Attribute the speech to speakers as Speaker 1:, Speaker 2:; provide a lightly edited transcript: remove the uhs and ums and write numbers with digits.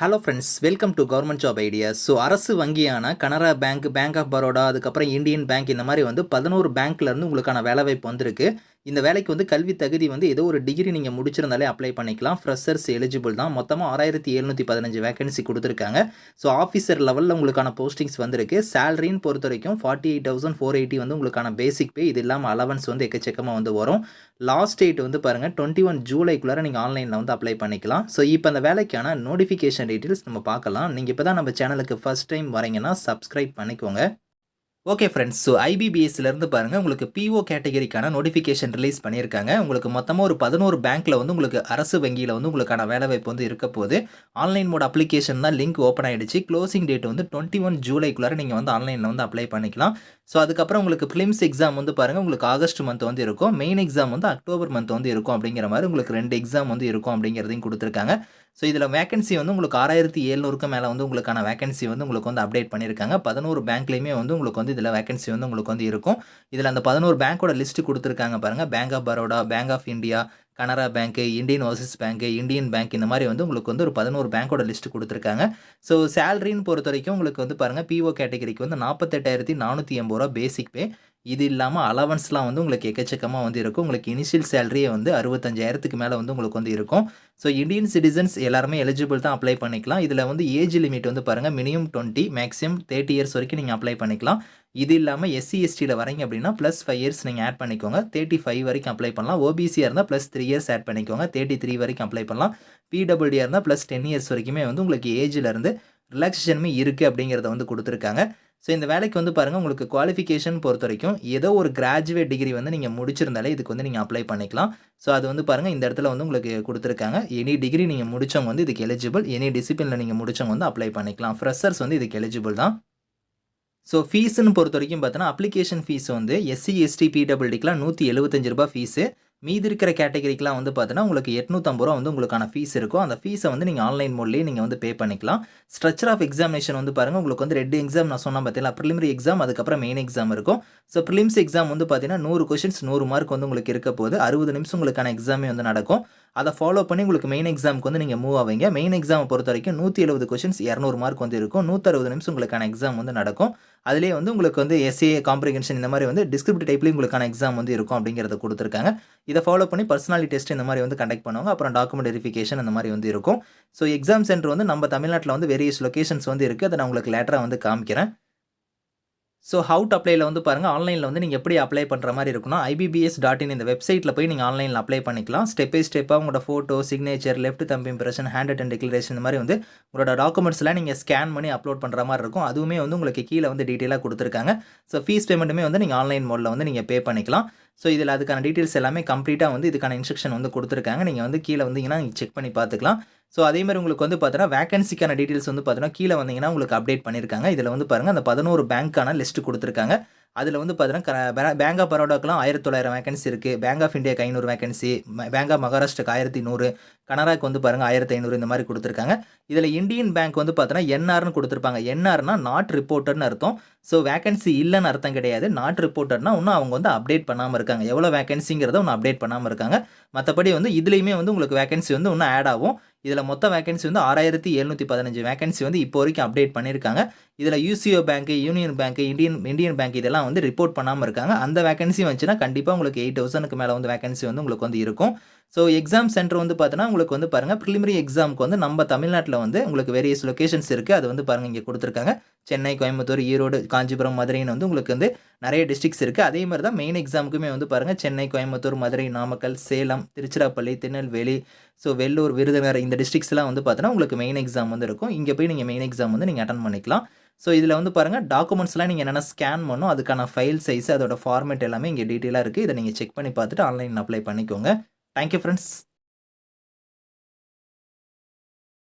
Speaker 1: Hello friends, welcome to government job ideas. அரசு வங்கியான Canara bank, bank of Baroda, அதுக்கப்புறம் Indian bank இந்த மாதிரி 11 பேங்க்லேருந்து உங்களுக்கான வேலைவாய்ப்பு வந்திருக்கு. இந்த வேலைக்கு கல்வி தகுதி ஏதோ ஒரு டிகிரி நீங்கள் முடிச்சிருந்தாலே அப்ளை பண்ணிக்கலாம். ஃப்ரெஷர்ஸ் எலிஜிபிள் தான். மொத்தமாக 6715 வேகன்சி கொடுத்துருக்காங்க. ஆஃபீஸர் லெவலில் உங்களுக்கான போஸ்டிங்ஸ் வந்திருக்கு. சேலரின்னு பொறுத்த வரைக்கும் 48,480 உங்களுக்கான பேசிக் பே. இது இல்லாமல் அலவன்ஸ் எக்கச்சக்கமாக வரும். லாஸ்ட் டேட் பாருங்கள் 21 ஜூலைக்குள்ளார நீங்கள் ஆன்லைனில் அப்ளை பண்ணிக்கலாம். இப்போ அந்த வேலைக்கான நோட்டிஃபிகேஷன் டீட்டெயில்ஸ் நம்ம பார்க்கலாம். நீங்கள் இப்போ தான் நம்ம சேனலுக்கு ஃபர்ஸ்ட் டைம் வரீங்கன்னா சப்ஸ்கிரைப் பண்ணிக்கோங்க. ஓகே ஃப்ரெண்ட்ஸ், ஐபிபிஎஸ்லேருந்து பாருங்கள் உங்களுக்கு பிஓ கேட்டகரிக்கான நோட்டிஃபிகேஷன் ரிலீஸ் பண்ணியிருக்காங்க. உங்களுக்கு மொத்தமாக ஒரு 11 பேங்க்கில் உங்களுக்கு அரசு வங்கியில் உங்களுக்கான வேலைவாய்ப்பு இருக்க போது. ஆன்லைன் மோட் அப்ளிகேஷன் தான் லிங்க் ஓப்பன் ஆகிடுச்சு. க்ளோசிங் டேட் 21 ஜூலைக்குள்ளார நீங்கள் ஆன்லைனில் அப்ளை பண்ணிக்கலாம். அதுக்கப்புறம் உங்களுக்கு ப்ரிலிம்ஸ் எக்ஸாம் பாருங்கள் உங்களுக்கு ஆகஸ்ட் மந்த் இருக்கும். மெயின் எக்ஸாம் அக்டோபர் மந்த் இருக்கும். அப்படிங்கிற மாதிரி உங்களுக்கு 2 எக்ஸாம் இருக்கும் அப்படிங்கிறதையும் கொடுத்துருக்காங்க. இதில் வேகன்சி உங்களுக்கு 6700க்கு மேலே உங்களுக்கான வேகன்சி உங்களுக்கு அப்டேட் பண்ணியிருக்காங்க. 11 பேங்க்லேயுமே உங்களுக்கு இதில் வேகன்சி உங்களுக்கு இருக்கும். இதில் அந்த 11 பேங்க்கோட லிஸ்ட் கொடுத்துருக்காங்க பாருங்கள். Bank of Baroda, bank of India, Canara bank, Indian overseas bank, Indian bank இந்த மாதிரி உங்களுக்கு ஒரு 11 பேங்க்கோட லிஸ்ட் கொடுத்துருக்காங்க. சேலரின்னு பொறுத்த வரைக்கும் உங்களுக்கு பாருங்கள் பிஓ கேட்டகரிக்கு 48,480 ரூபா பேசிக் பே. இது இல்லாமல் அலவன்ஸ்லாம் உங்களுக்கு எக்கச்சக்கமாக இருக்கும். உங்களுக்கு இனிஷியல் சேலரியே 65,000க்கு மேலே உங்களுக்கு இருக்கும். இந்தியன் சிட்டிசன்ஸ் எல்லாருமே எலிஜிபிள் தான் அப்ளை பண்ணிக்கலாம். இதில் ஏஜ் லிமிட் பாருங்கள் மினிமம் 20, மேக்ஸிமம் 30 இயர்ஸ் வரைக்கும் நீங்கள் அப்ளை பண்ணிக்கலாம். இது இல்லாமல் எஸ்சி எஸ்டியில் வரீங்க அப்படின்னா +5 இயர்ஸ் நீங்கள் ஆட் பண்ணிக்கோங்க. 35 வரைக்கும் அப்ளை பண்ணலாம். ஓபிசியாக இருந்தால் +3 இயர்ஸ் ஆட் பண்ணிக்கோங்க. 33 வரைக்கும் அப்ளை பண்ணலாம். பிடபிள்யூடியாக இருந்தால் +10 இயர்ஸ் வரைக்குமே உங்களுக்கு ஏஜில் இருந்து ரிலாக்ஸேஷனுமே இருக்குது அப்படிங்கிறத கொடுத்துருக்காங்க. இந்த வேலைக்கு பாருங்கள் உங்களுக்கு குவாலிஃபிகேஷன் பொறுத்த வரைக்கும் ஏதோ ஒரு கிராஜுவேட் டிகிரி நீங்கள் முடிச்சிருந்தாலே இதுக்கு நீங்கள் அப்ளை பண்ணிக்கலாம். அது பாருங்கள் இந்த இடத்துல உங்களுக்கு கொடுத்துருக்காங்க. எனி டிகிரி நீங்கள் முடித்தவங்க இதுக்கு எலிஜிபிள். எனி டிசிப்ளினில் நீங்கள் முடித்தவங்க அப்ளை பண்ணிக்கலாம். ஃப்ரெஷர்ஸ் இதுக்கு எலிஜிபிள் தான். ஃபீஸ்ன்னு பொறுத்த வரைக்கும் பார்த்தோன்னா அப்ளிகேஷன் ஃபீஸ் எஸ்சி எஸ்டி பிடபிள்டிக்கெலாம் 175 ரூபா ஃபீஸு. மீதி இருக்கிற கேட்டகரிக்கெலாம் பார்த்தோன்னா உங்களுக்கு 850 ரூபா உங்களுக்கான ஃபீஸ் இருக்கும். அந்த ஃபீஸை நீங்கள் ஆன்லைன் மோட்லேயே நீங்கள் பே பண்ணிக்கலாம். ஸ்ட்ரக்சர் ஆஃப் எக்ஸாமினேஷன் பாருங்கள் உங்களுக்கு 2 எக்ஸாம் நான் சொன்னால் பார்த்தீங்களா, ப்ரிலிமினரி எக்ஸாம் அதுக்கப்புறம் மெயின் எக்ஸாம் இருக்கும். ப்ரிலிம்ஸ் எக்ஸாம் பார்த்தீங்கன்னா 100 கொஷின்ஸ் 100 மார்க் உங்களுக்கு இருக்க போது. 60 நிமிஷம் உங்களுக்கான எக்ஸாமே நடக்கும். அதை ஃபாலோ பண்ணி உங்களுக்கு மெயின் எக்ஸாமுக்கு நீங்கள் மூவ் ஆவீங்க. மெயின் எக்ஸாமை பொறுத்த வரைக்கும் 170 கொஷின்ஸ் 200 மார்க் இருக்கும். 160 நிமிஷம் உங்களுக்கான எக்ஸாம் நடக்கும். அதிலே உங்களுக்கு எஸ்ஏ காம்ப்ரிஹென்ஷன் இந்த மாதிரி டிஸ்கிரிப்டிவ் டைப்லேயும் உங்களுக்கான எக்ஸாம் இருக்கும் அப்படிங்கிறத கொடுத்துருக்காங்க. இதை ஃபாலோ பண்ணி பர்சனாலிட்டி டெஸ்ட் இந்த மாதிரி கண்டக்ட் பண்ணுவாங்க. அப்புறம் டாக்குமெண்ட் வெரிஃபிகேஷன் இந்த மாதிரி இருக்கும். எக்ஸாம் சென்டர் நம்ம தமிழ்நாட்டில் வேரியஸ் லொகேஷன்ஸ் இருக்குது. அதை நான் உங்களுக்கு லேட்டராக காமிக்கிறேன். ஹவு டு அப்ளைல பாருங்கள் ஆன்லைனில் நீங்கள் எப்படி அப்ளை பண்ணுற மாதிரி இருக்குன்னா IBBS.in இந்த வெப்சைட்டில் போய் நீங்கள் ஆன்லைனில் அப்ளை பண்ணிக்கலாம். ஸ்டெப் பை ஸ்டெப்பாக உங்களோட photo, signature, left thumb impression, hand return declaration இந்த மாதிரி உங்களோட டாக்குமெண்ட்ஸ்லாம் நீங்கள் ஸ்கேன் பண்ணி அப்லோட் பண்ணுற மாதிரி இருக்கும். அதுவுமே உங்களுக்கு கீழே டீட்டெயிலாக கொடுத்துருக்காங்க. ஃபீஸ் பேமெண்ட்டுமே நீங்கள் ஆன்லைன் மோடில் நீங்கள் பே பண்ணிக்கலாம். இதில் அதுக்கான டீட்டெயில்ஸ் எல்லாமே கம்ப்ளீட்டாக இதுக்கான இன்ஸ்ட்ரக்ஷன் கொடுத்துருக்காங்க. நீங்கள் கீழே வந்தீங்கன்னா நீங்கள் செக் பண்ணி பார்த்துக்கலாம். அதேமாதிரி உங்களுக்கு பார்த்தோன்னா வேகன்சிக்கான டீட்டெயில்ஸ் பார்த்தோன்னா கீழே வந்தீங்கன்னா உங்களுக்கு அப்டேட் பண்ணியிருக்காங்க. இதில் பாருங்கள் அந்த 11 பேங்க்கான லிஸ்ட் கொடுத்துருக்காங்க. அதில் பார்த்தோன்னா பேங்க் ஆஃப் பரோடாக்கெலாம் 1900 வேகன்சி இருக்குது. பேங்க் ஆஃப் இந்தியாவுக்கு 500 வேகன்சி, பேங்க் ஆஃப் மகாராஷ்டிராக்கு 1100, கனராக்கு பாருங்கள் 1500 இந்த மாதிரி கொடுத்துருக்காங்க. இதில் இந்தியன் பேங்க் பார்த்தோன்னா என்ஆர்னு கொடுத்துருப்பாங்க. என்ஆர்னா நாட் ரிப்போர்ட்டட்னு அர்த்தம். வேகன்சி இல்லைன்னு அர்த்தம் கிடையாது. நாட் ரிப்போர்ட்டட்னா இன்னும் அவங்க அப்டேட் பண்ணாமல் இருக்காங்க. எவ்வளோ வேகன்சிங்கிறத இன்னும் அப்டேட் பண்ணாமல் இருக்காங்க. மற்றபடி இதுலேயுமே உங்களுக்கு வேகன்சி இன்னும் ஆட் ஆகும். இதில் மொத்த வேகன்சி 6715 வேகன்சி இப்போ வரைக்கும் அப்டேட் பண்ணியிருக்காங்க. இதில் UCO bank, union bank, Indian bank இதெல்லாம் ரிப்போர்ட் பண்ணாமல் இருக்காங்க. அந்த வேகன்சி வந்துச்சுன்னா கண்டிப்பாக உங்களுக்கு 8000க்கு மேலே வேகன்சி உங்களுக்கு இருக்கும். எக்ஸாம் சென்டர் பார்த்தோன்னா உங்களுக்கு பாருங்கள் ப்ரிலிமினரி எக்ஸாமுக்கு நம்ம தமிழ்நாட்டில் உங்களுக்கு வேரியஸ் லொகேஷன்ஸ் இருக்குது. அது பாருங்கள் இங்கே கொடுத்துருக்காங்க. சென்னை, கோயம்புத்தூர், ஈரோடு, காஞ்சிபுரம், மதுரைன்னு உங்களுக்கு நிறைய டிஸ்ட்ரிக்ஸ் இருக்குது. அதே மாதிரி தான் மெயின் எக்ஸாமுக்குமே பாருங்கள் சென்னை, கோயம்புத்தூர், மதுரை, நாமக்கல், சேலம், திருச்சிராப்பள்ளி, திருநெல்வேலி, வெள்ளூர், விருதுநகர் இந்த டிஸ்ட்ரிக்ஸ்லாம் பார்த்தோன்னா உங்களுக்கு மெயின் எக்ஸாம் இருக்கும். இங்கே போய் நீங்கள் மெயின் எக்ஸாம் நீங்கள் அட்டன் பண்ணிக்கலாம். இதில் பாருங்கள் டாக்குமெண்ட்ஸ்லாம் நீங்கள் என்னென்ன ஸ்கேன் பண்ணணும், அதுக்கான ஃபைல் சைஸ், அதோட ஃபார்மேட் எல்லாமே இங்கே டீட்டெயிலாக இருக்குது. இதை நீங்கள் செக் பண்ணி பார்த்துட்டு ஆன்லைன் அப்ளை பண்ணிக்கோங்க. Thank you friends.